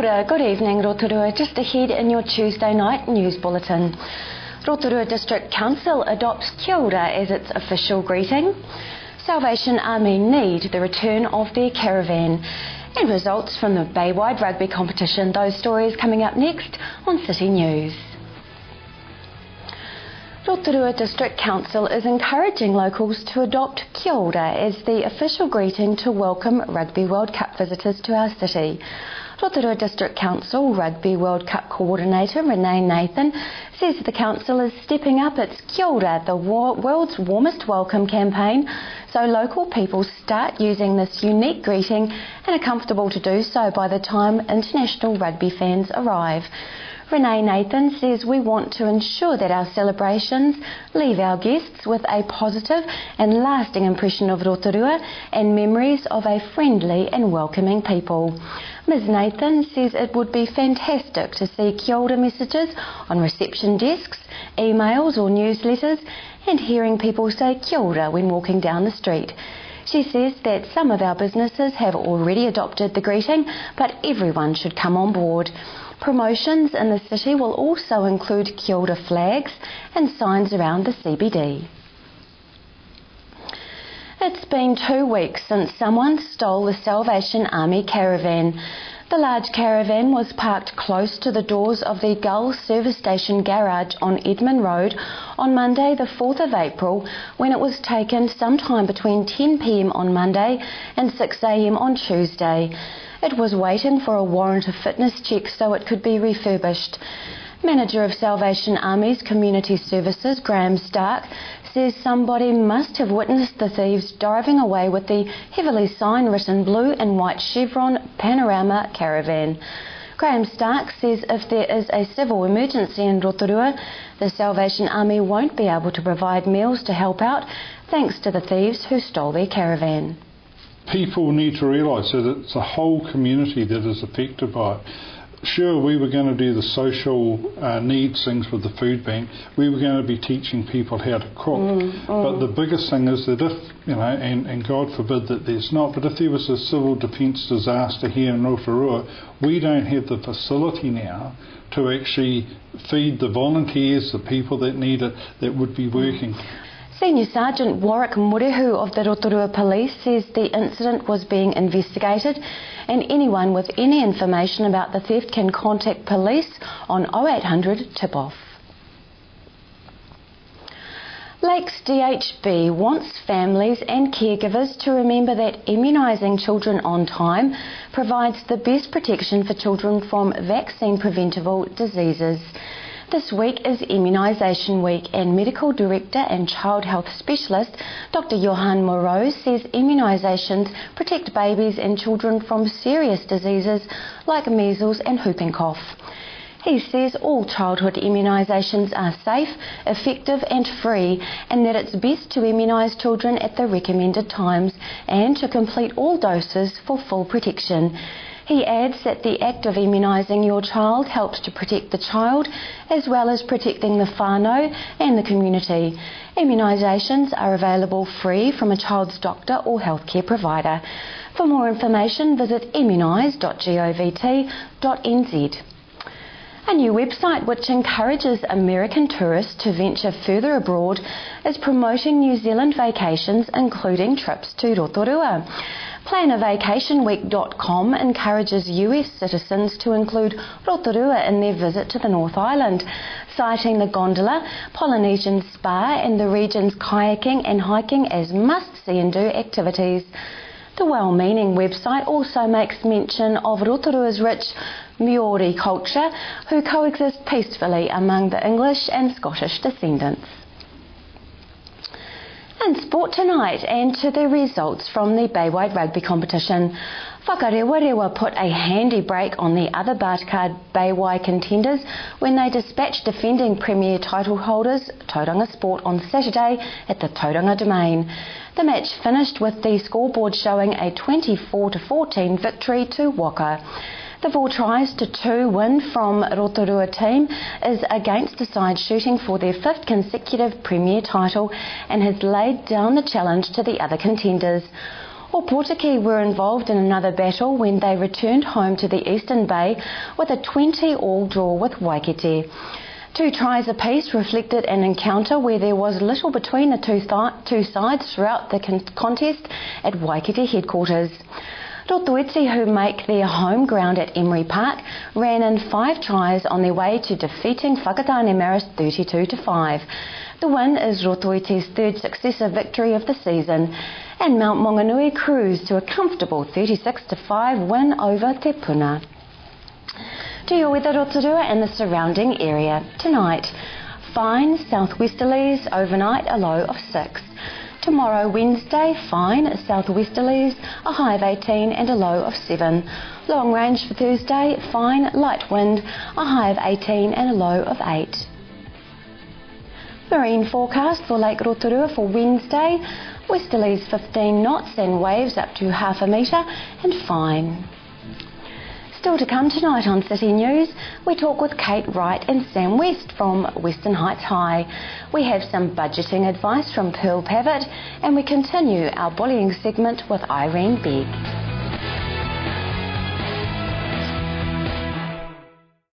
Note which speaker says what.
Speaker 1: ora, good evening Rotorua. Just ahead in your Tuesday night news bulletin. Rotorua District Council adopts kia ora as its official greeting. Salvation Army need the return of their caravan. And results from the Baywide rugby competition. Those stories coming up next on City News. Rotorua District Council is encouraging locals to adopt kia ora as the official greeting to welcome Rugby World Cup visitors to our city. Rotorua District Council Rugby World Cup Coordinator Renee Nathan says the council is stepping up its kia ora, the world's warmest welcome campaign, so local people start using this unique greeting and are comfortable to do so by the time international rugby fans arrive. Renee Nathan says we want to ensure that our celebrations leave our guests with a positive and lasting impression of Rotorua and memories of a friendly and welcoming people. Ms Nathan says it would be fantastic to see kia ora messages on reception desks, emails or newsletters, and hearing people say kia ora when walking down the street. She says that some of our businesses have already adopted the greeting, but everyone should come on board. Promotions in the city will also include kia ora flags and signs around the CBD. It's been 2 weeks since someone stole the Salvation Army caravan. The large caravan was parked close to the doors of the Gull Service Station garage on Edmund Road on Monday the 4th of April when it was taken sometime between 10 p.m. on Monday and 6 a.m. on Tuesday. It was waiting for a warrant of fitness check so it could be refurbished. Manager of Salvation Army's Community Services, Graham Stark, says somebody must have witnessed the thieves driving away with the heavily sign-written blue and white chevron panorama caravan. Graham Stark says if there is a civil emergency in Rotorua, the Salvation Army won't be able to provide meals to help out thanks to the thieves who stole their caravan.
Speaker 2: People need to realise that it's the whole community that is affected by it. Sure, we were going to do the social needs things with the food bank. We were going to be teaching people how to cook. But the biggest thing is that if, and God forbid that there's not, but if there was a civil defence disaster here in Rotorua, we don't have the facility now to actually feed the volunteers, the people that need it, that would be working.
Speaker 1: Senior Sergeant Warwick Murehu of the Rotorua Police says the incident was being investigated and anyone with any information about the theft can contact police on 0800 tip-off. Lakes DHB wants families and caregivers to remember that immunising children on time provides the best protection for children from vaccine-preventable diseases. This week is Immunisation Week and Medical Director and Child Health Specialist Dr Johan Moreau says immunisations protect babies and children from serious diseases like measles and whooping cough. He says all childhood immunisations are safe, effective and free and that it's best to immunise children at the recommended times and to complete all doses for full protection. He adds that the act of immunising your child helps to protect the child as well as protecting the whānau and the community. Immunisations are available free from a child's doctor or healthcare provider. For more information visit immunise.govt.nz. A new website which encourages American tourists to venture further abroad is promoting New Zealand vacations including trips to Rotorua. PlanAVacationWeek.com encourages US citizens to include Rotorua in their visit to the North Island, citing the gondola, Polynesian spa and the region's kayaking and hiking as must-see and do activities. The well-meaning website also makes mention of Rotorua's rich Maori culture who coexist peacefully among the English and Scottish descendants. And sport tonight and to the results from the Baywide rugby competition. Whakarewarewa put a handy break on the other Bartercard Baywide contenders when they dispatched defending Premier title holders Tauranga Sport on Saturday at the Tauranga Domain. The match finished with the scoreboard showing a 24-14 victory to Waka. The 4 tries to 2 win from Rotorua team is against a side shooting for their 5th consecutive Premier title and has laid down the challenge to the other contenders. Opotiki were involved in another battle when they returned home to the Eastern Bay with a 20-all draw with Waikite. 2 tries apiece reflected an encounter where there was little between the two sides throughout the contest at Waikite headquarters. Rotoiti, who make their home ground at Emery Park, ran in 5 tries on their way to defeating Whakatane Marist 32-5. The win is Rotoiti's 3rd successive victory of the season, and Mount Maunganui cruised to a comfortable 36-5 win over Te Puna. To your weather, Rotorua and the surrounding area. Tonight, fine southwesterlies, overnight a low of 6. Tomorrow, Wednesday, fine southwesterlies, a high of 18 and a low of 7. Long range for Thursday, fine light wind, a high of 18 and a low of 8. Marine forecast for Lake Rotorua for Wednesday, westerlies 15 knots and waves up to half a metre and fine. Still to come tonight on City News, we talk with Kate Wright and Sam West from Western Heights High. We have some budgeting advice from Pearl Pavitt, and we continue our bullying segment with Irene Begg.